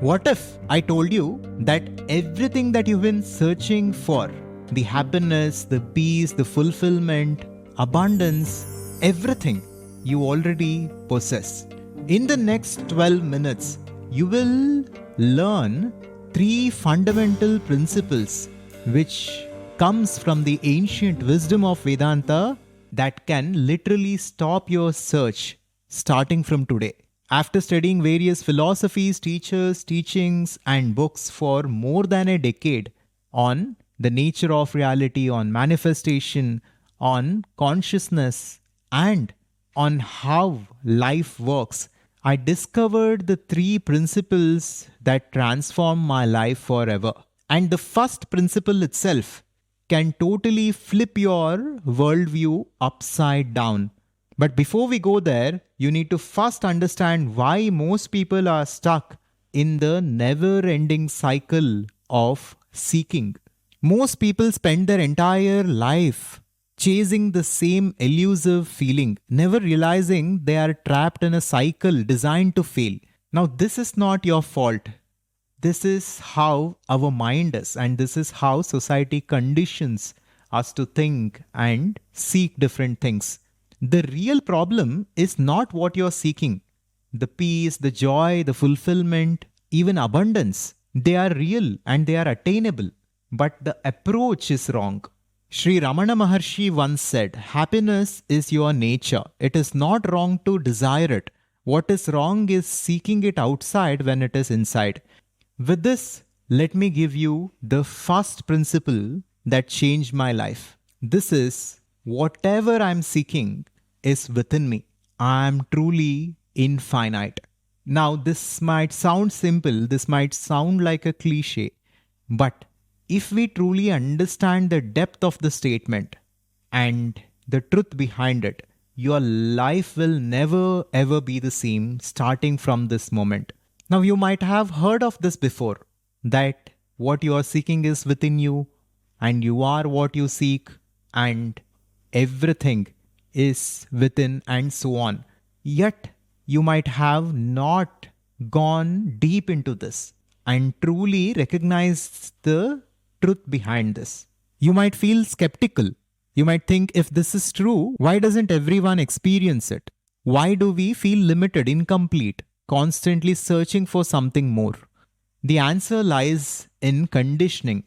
What if I told you that everything that you've been searching for, the happiness, the peace, the fulfillment, abundance, everything you already possess? In the next 12 minutes, you will learn 3 fundamental principles which comes from the ancient wisdom of Vedanta that can literally stop your search starting from today. After studying various philosophies, teachers, teachings, and books for more than a decade on the nature of reality, on manifestation, on consciousness, and on how life works, I discovered the 3 principles that transform my life forever. And the first principle itself can totally flip your worldview upside down. But before we go there, you need to first understand why most people are stuck in the never-ending cycle of seeking. Most people spend their entire life chasing the same elusive feeling, never realizing they are trapped in a cycle designed to fail. Now, this is not your fault. This is how our mind is, and this is how society conditions us to think and seek different things. The real problem is not what you're seeking. The peace, the joy, the fulfillment, even abundance, they are real and they are attainable. But the approach is wrong. Sri Ramana Maharshi once said, happiness is your nature. It is not wrong to desire it. What is wrong is seeking it outside when it is inside. With this, let me give you the first principle that changed my life. This is, whatever I'm seeking is within me. I am truly infinite. Now, this might sound simple, this might sound like a cliche, but if we truly understand the depth of the statement and the truth behind it, your life will never ever be the same starting from this moment. Now, you might have heard of this before, that what you are seeking is within you, and you are what you seek, and everything is within, and so on. Yet, you might have not gone deep into this and truly recognized the truth behind this. You might feel skeptical. You might think, if this is true, why doesn't everyone experience it? Why do we feel limited, incomplete, constantly searching for something more? The answer lies in conditioning.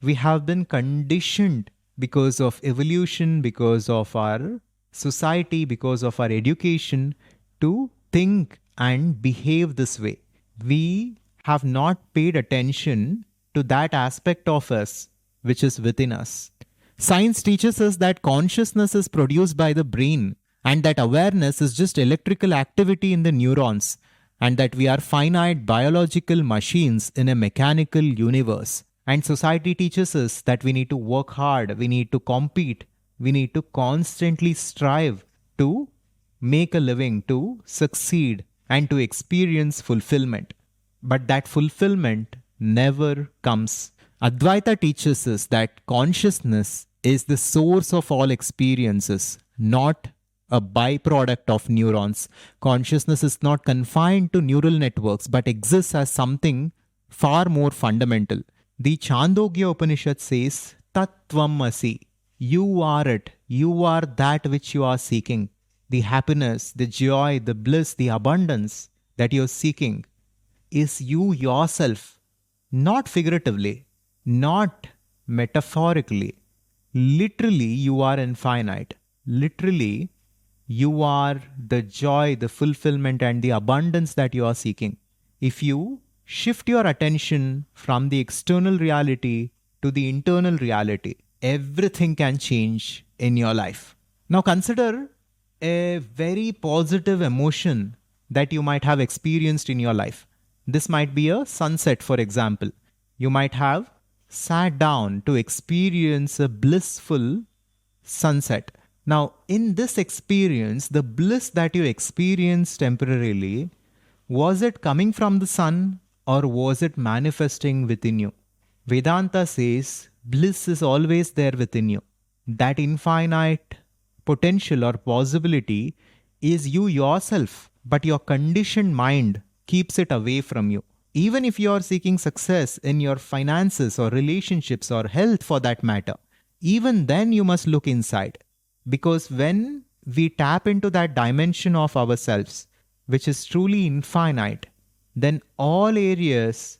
We have been conditioned because of evolution, because of our society, because of our education, to think and behave this way. We have not paid attention to that aspect of us which is within us. Science teaches us that consciousness is produced by the brain, and that awareness is just electrical activity in the neurons, and that we are finite biological machines in a mechanical universe. And society teaches us that we need to work hard, we need to compete, we need to constantly strive to make a living, to succeed, and to experience fulfillment. But that fulfillment never comes. Advaita teaches us that consciousness is the source of all experiences, not a byproduct of neurons. Consciousness is not confined to neural networks, but exists as something far more fundamental. The Chandogya Upanishad says, Tattvam Asi. You are it. You are that which you are seeking. The happiness, the joy, the bliss, the abundance that you are seeking is you yourself. Not figuratively, not metaphorically. Literally, you are infinite. Literally, you are the joy, the fulfillment, and the abundance that you are seeking. If you shift your attention from the external reality to the internal reality, everything can change in your life. Now, consider a very positive emotion that you might have experienced in your life. This might be a sunset, for example. You might have sat down to experience a blissful sunset. Now, in this experience, the bliss that you experienced temporarily, was it coming from the sun or was it manifesting within you? Vedanta says bliss is always there within you. That infinite potential or possibility is you yourself, but your conditioned mind keeps it away from you. Even if you are seeking success in your finances or relationships or health for that matter, even then you must look inside. Because when we tap into that dimension of ourselves, which is truly infinite, then all areas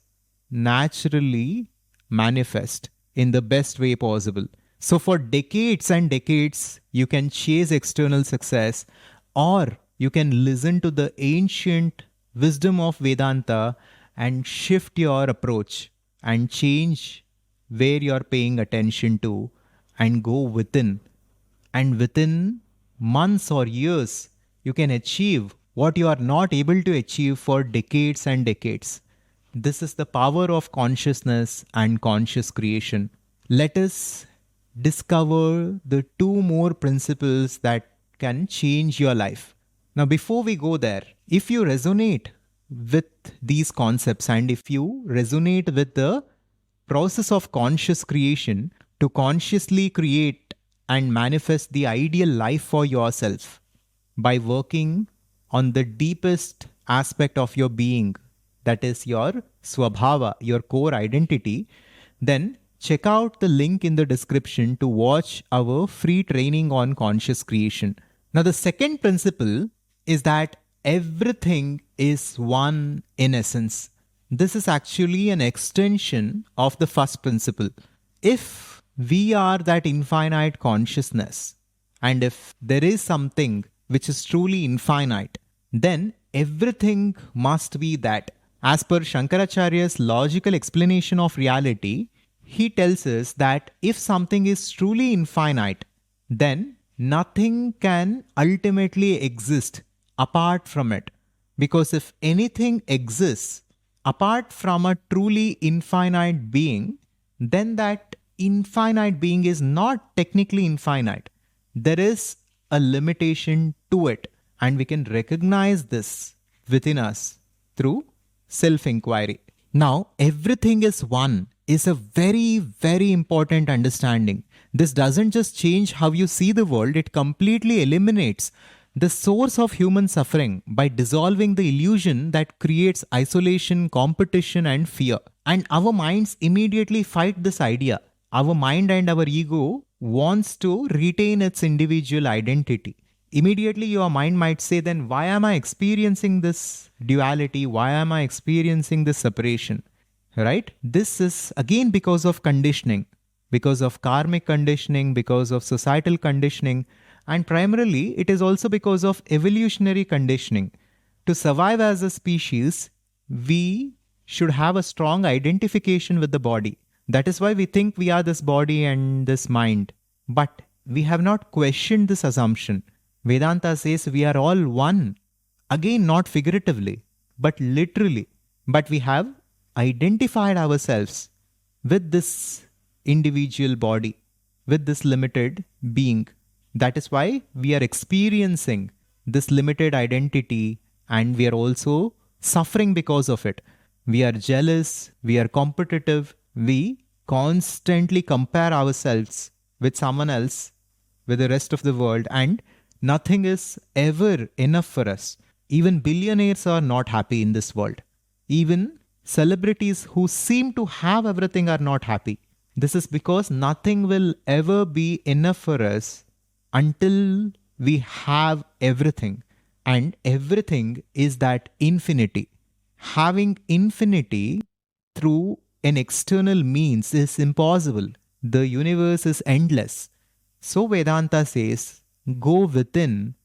naturally manifest in the best way possible. So, for decades and decades, you can chase external success, or you can listen to the ancient wisdom of Vedanta and shift your approach and change where you're paying attention to and go within. And within months or years, you can achieve what you are not able to achieve for decades and decades. This is the power of consciousness and conscious creation. Let us discover the two more principles that can change your life. Now, before we go there, if you resonate with these concepts and if you resonate with the process of conscious creation to consciously create and manifest the ideal life for yourself by working on the deepest aspect of your being, that is your swabhava, your core identity, then check out the link in the description to watch our free training on conscious creation. Now, the second principle is that everything is one in essence. This is actually an extension of the first principle. If we are that infinite consciousness, and if there is something which is truly infinite, then everything must be that. As per Shankaracharya's logical explanation of reality, he tells us that if something is truly infinite, then nothing can ultimately exist apart from it. Because if anything exists apart from a truly infinite being, then that infinite being is not technically infinite. There is a limitation to it, and we can recognize this within us through self-inquiry. Now, everything is one is a very, very important understanding. This doesn't just change how you see the world, it completely eliminates the source of human suffering by dissolving the illusion that creates isolation, competition, and fear. And our minds immediately fight this idea. Our mind and our ego wants to retain its individual identity. Immediately your mind might say, then why am I experiencing this duality? Why am I experiencing this separation? Right? This is again because of conditioning, because of karmic conditioning, because of societal conditioning, and primarily it is also because of evolutionary conditioning. To survive as a species, we should have a strong identification with the body. That is why we think we are this body and this mind. But we have not questioned this assumption. Vedanta says we are all one. Again, not figuratively, but literally. But we have identified ourselves with this individual body, with this limited being. That is why we are experiencing this limited identity, and we are also suffering because of it. We are jealous, we are competitive, we constantly compare ourselves with someone else, with the rest of the world, and nothing is ever enough for us. Even billionaires are not happy in this world. Even celebrities who seem to have everything are not happy. This is because nothing will ever be enough for us until we have everything. And everything is that infinity. Having infinity through an external means is impossible. The universe is endless. So Vedanta says, go within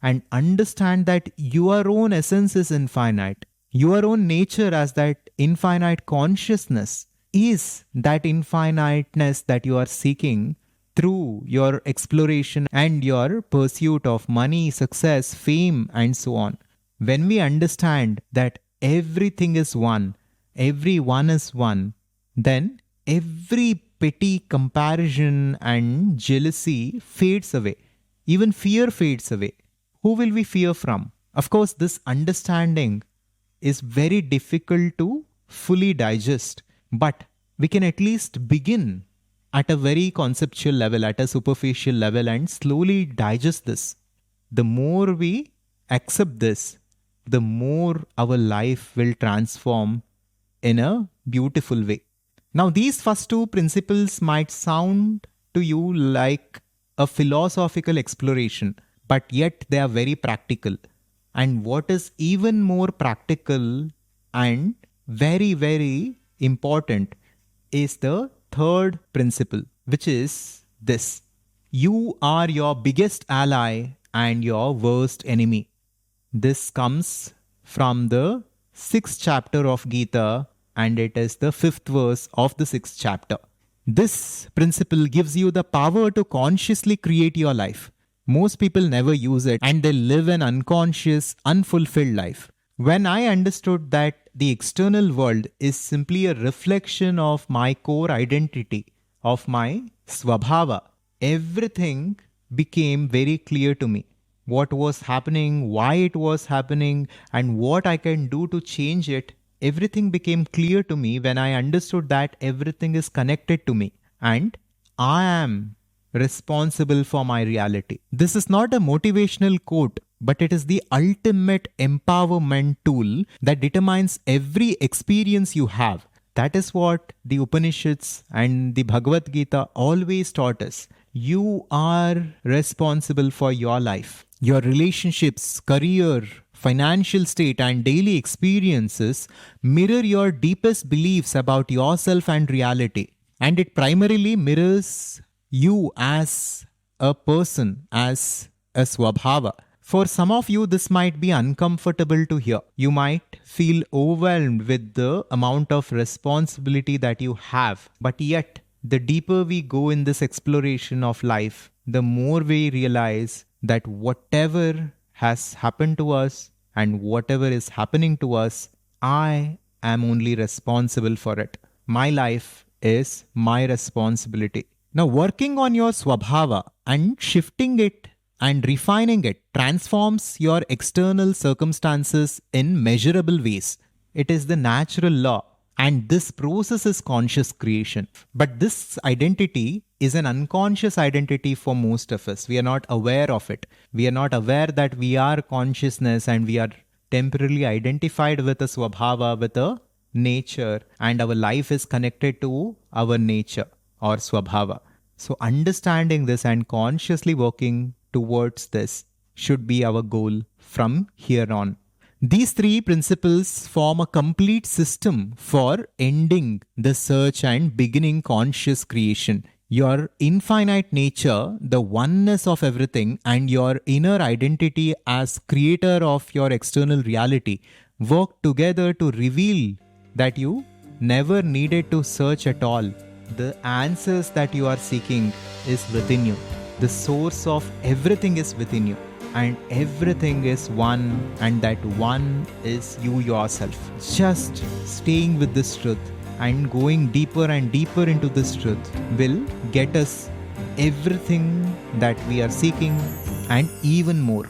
and understand that your own essence is infinite. Your own nature as that infinite consciousness is that infiniteness that you are seeking through your exploration and your pursuit of money, success, fame, and so on. When we understand that everything is one, everyone is one, then every petty comparison and jealousy fades away. Even fear fades away. Who will we fear from? Of course, this understanding is very difficult to fully digest, but we can at least begin at a very conceptual level, at a superficial level, and slowly digest this. The more we accept this, the more our life will transform in a beautiful way. Now, these first two principles might sound to you like a philosophical exploration, but yet they are very practical. And what is even more practical and very, very important is the third principle, which is this: you are your biggest ally and your worst enemy. This comes from the 6th chapter of Gita, and it is the 5th verse of the 6th chapter. This principle gives you the power to consciously create your life. Most people never use it and they live an unconscious, unfulfilled life. When I understood that the external world is simply a reflection of my core identity, of my swabhava, everything became very clear to me. What was happening, why it was happening, and what I can do to change it, everything became clear to me when I understood that everything is connected to me and I am responsible for my reality. This is not a motivational quote, but it is the ultimate empowerment tool that determines every experience you have. That is what the Upanishads and the Bhagavad Gita always taught us. You are responsible for your life. Your relationships, career, financial state, and daily experiences mirror your deepest beliefs about yourself and reality. And it primarily mirrors you as a person, as a swabhava. For some of you, this might be uncomfortable to hear. You might feel overwhelmed with the amount of responsibility that you have. But yet, the deeper we go in this exploration of life, the more we realize that whatever has happened to us and whatever is happening to us, I am only responsible for it. My life is my responsibility. Now, working on your swabhava and shifting it and refining it transforms your external circumstances in measurable ways. It is the natural law. And this process is conscious creation. But this identity is an unconscious identity for most of us. We are not aware of it. We are not aware that we are consciousness and we are temporarily identified with a swabhava, with a nature, and our life is connected to our nature or swabhava. So understanding this and consciously working towards this should be our goal from here on. These three principles form a complete system for ending the search and beginning conscious creation. Your infinite nature, the oneness of everything, and your inner identity as creator of your external reality work together to reveal that you never needed to search at all. The answers that you are seeking is within you. The source of everything is within you. And everything is one, and that one is you yourself. Just staying with this truth and going deeper and deeper into this truth will get us everything that we are seeking and even more.